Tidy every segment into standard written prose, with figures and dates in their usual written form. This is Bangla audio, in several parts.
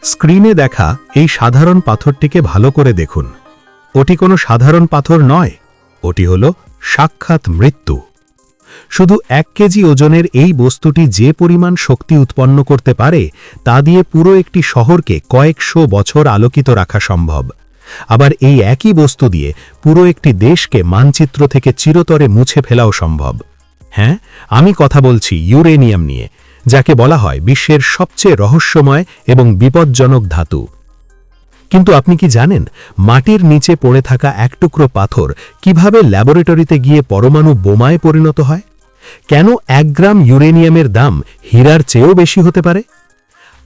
স্ক্রিনে দেখা এই সাধারণ পাথরটিকে ভালো করে দেখুন। ওটি কোনো সাধারণ পাথর নয়, ওটি হল সাক্ষাৎ মৃত্যু। শুধু 1 কেজি ওজনের এই বস্তুটি যে পরিমাণ শক্তি উৎপন্ন করতে পারে তা দিয়ে পুরো একটি শহরকে কয়েকশো বছর আলোকিত রাখা সম্ভব। আবার এই একই বস্তু দিয়ে পুরো একটি দেশকে মানচিত্র থেকে চিরতরে মুছে ফেলাও সম্ভব। হ্যাঁ, আমি কথা বলছি ইউরেনিয়াম নিয়ে, যাকে বলা হয় বিশ্বের সবচেয়ে রহস্যময় এবং বিপজ্জনক ধাতু। কিন্তু আপনি কি জানেন মাটির নিচে পড়ে থাকা এক টুকরো পাথর কিভাবে ল্যাবরেটরিতে গিয়ে পরমাণু বোমায় পরিণত হয়? কেন 1 গ্রাম ইউরেনিয়ামের দাম হীরার চেয়েও বেশি হতে পারে?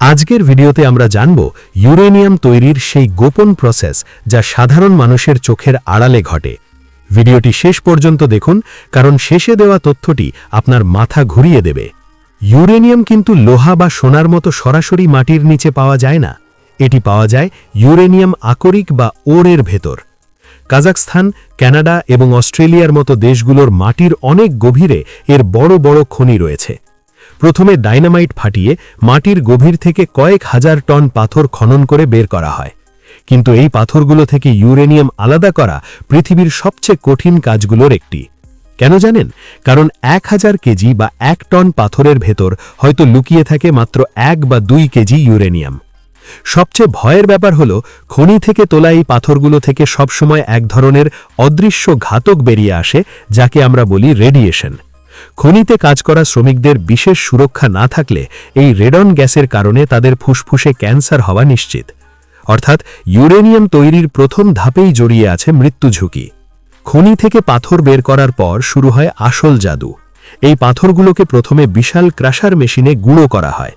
আজকের ভিডিওতে আমরা জানব ইউরেনিয়াম তৈরির সেই গোপন প্রসেস যা সাধারণ মানুষের চোখের আড়ালে ঘটে। ভিডিওটি শেষ পর্যন্ত দেখুন, কারণ শেষে দেওয়া তথ্যটি আপনার মাথা ঘুরিয়ে দেবে। ইউরেনিয়াম কিন্তু লোহা বা সোনার মতো সরাসরি মাটির নিচে পাওয়া যায় না। এটি পাওয়া যায় ইউরেনিয়াম আকরিক বা ওরের ভেতর। কাজাখস্তান, কানাডা এবং অস্ট্রেলিয়ার মতো দেশগুলোর মাটির অনেক গভীরে এর বড় বড় খনি রয়েছে। প্রথমে ডাইনামাইট ফাটিয়ে মাটির গভীর থেকে কয়েক হাজার টন পাথর খনন করে বের করা হয়। কিন্তু এই পাথরগুলো থেকে ইউরেনিয়াম আলাদা করা পৃথিবীর সবচেয়ে কঠিন কাজগুলোর একটি। কেন জানেন? কারণ 1000 কেজি বা 1 টন পাথরের ভেতর হয়তো লুকিয়ে থাকে মাত্র 1 বা 2 কেজি ইউরেনিয়াম। সবচেয়ে ভয়ের ব্যাপার হলো খনি থেকে তোলা এই পাথরগুলো থেকে সবসময় এক ধরনের অদৃশ্য ঘাতক বেরিয়ে আসে, যাকে আমরা বলি রেডিয়েশন। খনিতে কাজ করা শ্রমিকদের বিশেষ সুরক্ষা না থাকলে এই রেডন গ্যাসের কারণে তাদের ফুসফুসে ক্যান্সার হওয়া নিশ্চিত। অর্থাৎ ইউরেনিয়াম তৈরির প্রথম ধাপেই জড়িয়ে আছে মৃত্যু ঝুঁকি। খনি থেকে পাথর বের করার পর শুরু হয় আসল জাদু। এই পাথরগুলোকে প্রথমে বিশাল ক্রাশার মেশিনে গুঁড়ো করা হয়।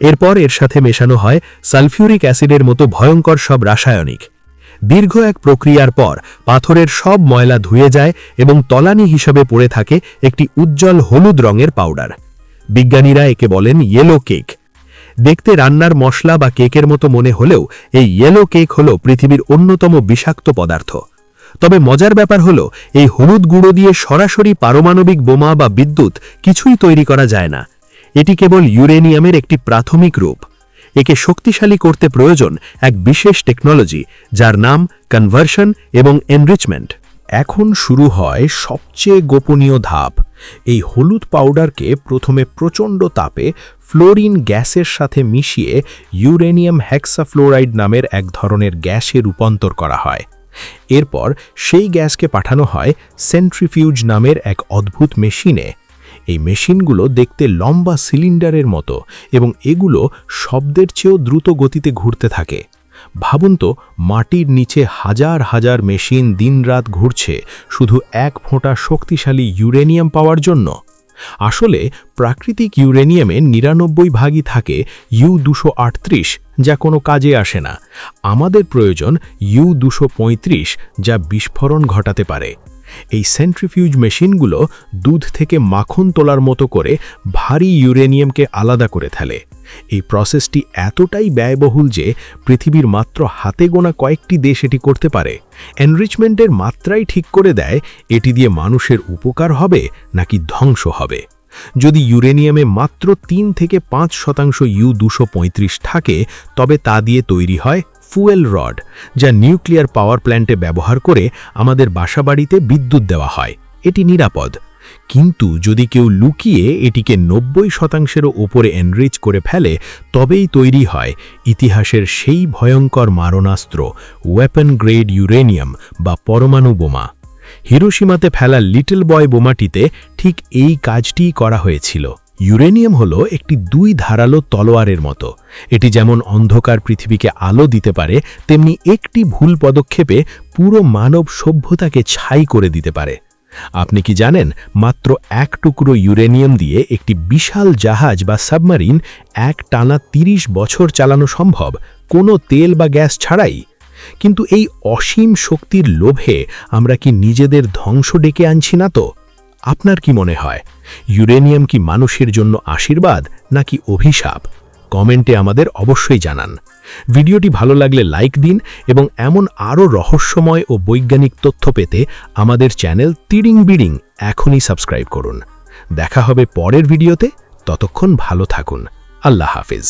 এরপর এর সাথে মেশানো হয় সালফিউরিক অ্যাসিডের মতো ভয়ঙ্কর সব রাসায়নিক। দীর্ঘ এক প্রক্রিয়ার পর পাথরের সব ময়লা ধুয়ে যায় এবং তলানি হিসাবে পড়ে থাকে একটি উজ্জ্বল হলুদ রঙের পাউডার। বিজ্ঞানীরা একে বলেন ইয়েলো কেক। দেখতে রান্নার মশলা বা কেকের মতো মনে হলেও এই ইয়েলো কেক হল পৃথিবীর অন্যতম বিষাক্ত পদার্থ। তবে মজার ব্যাপার হলো এই হলুদ গুঁড়ো দিয়ে সরাসরি পারমাণবিক বোমা বা বিদ্যুৎ কিছুই তৈরি করা যায় না। এটি কেবল ইউরেনিয়ামের একটি প্রাথমিক রূপ। একে শক্তিশালী করতে প্রয়োজন এক বিশেষ টেকনোলজি, যার নাম কনভার্সন এবং এনরিচমেন্ট। এখন শুরু হয় সবচেয়ে গোপনীয় ধাপ। এই হলুদ পাউডারকে প্রথমে প্রচণ্ড তাপে ফ্লোরিন গ্যাসের সাথে মিশিয়ে ইউরেনিয়াম হেক্সাফ্লোরাইড নামের এক ধরনের গ্যাসে রূপান্তর করা হয়। এরপর সেই গ্যাসকে পাঠানো হয় সেন্ট্রিফিউজ নামের এক অদ্ভুত মেশিনে। এই মেশিনগুলো দেখতে লম্বা সিলিন্ডারের মতো এবং এগুলো শব্দের চেয়েও দ্রুত গতিতে ঘুরতে থাকে। ভাবুন তো, মাটির নিচে হাজার হাজার মেশিন দিনরাত ঘুরছে শুধু 1 ফোঁটা শক্তিশালী ইউরেনিয়াম পাওয়ার জন্য। আসলে প্রাকৃতিক ইউরেনিয়ামে 99 ভাগই থাকে U-238, যা কোনো কাজে আসে না। আমাদের প্রয়োজন U-235, যা বিস্ফোরণ ঘটাতে পারে। এই সেন্ট্রিফিউজ মেশিনগুলো দুধ থেকে মাখন তোলার মতো করে ভারী ইউরেনিয়ামকে আলাদা করে ফেলে। এই প্রসেসটি এতটাই ব্যয়বহুল যে পৃথিবীর মাত্র হাতে গোনা কয়েকটি দেশ এটি করতে পারে। এনরিচমেন্টের মাত্রাই ঠিক করে দেয় এটি দিয়ে মানুষের উপকার হবে নাকি ধ্বংস হবে। যদি ইউরেনিয়ামে মাত্র 3 থেকে 5% U-235 থাকে, তবে তা দিয়ে তৈরি হয় ফুয়েল রড, যা নিউক্লিয়ার পাওয়ার প্ল্যান্টে ব্যবহার করে আমাদের বাসাবাড়িতে বিদ্যুৎ দেওয়া হয়। এটি নিরাপদ। কিন্তু যদি কেউ লুকিয়ে এটিকে 90%-এরও ওপরে এনরিচ করে ফেলে, তবেই তৈরি হয় ইতিহাসের সেই ভয়ঙ্কর মারণাস্ত্র, ওয়েপন গ্রেড ইউরেনিয়াম বা পরমাণু বোমা। হিরোশিমাতে ফেলা লিটল বয় বোমাটিতে ঠিক এই কাজটিই করা হয়েছিল। ইউরেনিয়াম হলো একটি 2 ধারালো তলোয়ারের মতো। এটি যেমন অন্ধকার পৃথিবীকে আলো দিতে পারে, তেমনি একটি ভুল পদক্ষেপে পুরো মানব সভ্যতাকে ছাই করে দিতে পারে। আপনি কি জানেন, মাত্র 1 টুকরো ইউরেনিয়াম দিয়ে একটি বিশাল জাহাজ বা সাবমারিন টানা 30 বছর চালানো সম্ভব, কোনো তেল বা গ্যাস ছাড়াই? কিন্তু এই অসীম শক্তির লোভে আমরা কি নিজেদের ধ্বংস ডেকে আনছি না তো? আপনার কি মনে হয়, ইউরেনিয়াম কি মানুষের জন্য আশীর্বাদ নাকি অভিশাপ? কমেন্টে আমাদের অবশ্যই জানান। ভিডিওটি ভালো লাগলে লাইক দিন এবং এমন আরও রহস্যময় ও বৈজ্ঞানিক তথ্য পেতে আমাদের চ্যানেল তিড়িং বিড়িং এখনই সাবস্ক্রাইব করুন। দেখা হবে পরের ভিডিওতে। ততক্ষণ ভালো থাকুন। আল্লাহ হাফেজ।